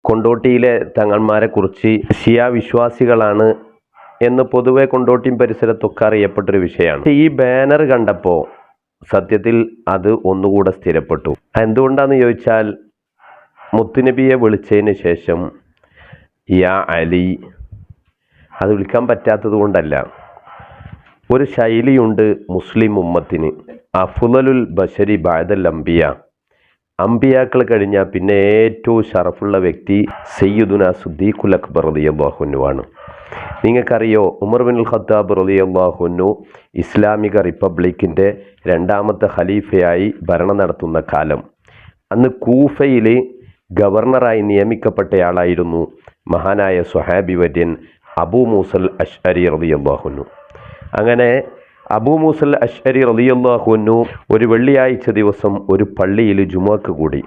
കൊണ്ടോട്ടിയിലെ തങ്ങന്മാരെ കുറിച്ച് ഷിയ വിശ്വാസികളാണ് എന്ന് പൊതുവെ കൊണ്ടോട്ടിയും പരിസരത്തൊക്കെ അറിയപ്പെട്ടൊരു വിഷയമാണ്. ഈ ബാനർ കണ്ടപ്പോൾ സത്യത്തിൽ അത് ഒന്നുകൂടെ സ്ഥിരപ്പെട്ടു. എന്തുകൊണ്ടാന്ന് ചോദിച്ചാൽ മുത്തുനബിയെ വിളിച്ചതിന് ശേഷം യാ അലി അത് വിളിക്കാൻ പറ്റാത്തത് കൊണ്ടല്ല. ഒരു ശൈലിയുണ്ട് മുസ്ലിം ഉമ്മത്തിന്. അഫ്ളലുൽ ബശരി ബഅദൽ അംബിയ, അംബിയാക്കൾ കഴിഞ്ഞാൽ പിന്നെ ഏറ്റവും ഷറഫുള്ള വ്യക്തി സയ്യിദുന സിദ്ദീഖുൽ അക്ബർ റളിയല്ലാഹു അൻഹു ആണ്. നിങ്ങൾക്കറിയോ, ഉമർ ബിൻ ഖത്താബ് റളിയല്ലാഹു അൻഹു ഇസ്ലാമിക റിപ്പബ്ലിക്കിൻ്റെ രണ്ടാമത്തെ ഖലീഫയായി ഭരണം നടത്തുന്ന കാലം, അന്ന് കൂഫയിൽ ഗവർണറായി നിയമിക്കപ്പെട്ടയാളായിരുന്നു മഹാനായ സ്വഹാബി വര്യൻ അബൂ മൂസൽ അശ്അരി റളിയല്ലാഹു അൻഹു. അങ്ങനെ അബൂ മൂസൽ അശ്അരി റളിയല്ലാഹു അൻഹു ഒരു വെള്ളിയാഴ്ച ദിവസം ഒരു പള്ളിയിൽ ജുമുഅക്ക് കൂടി.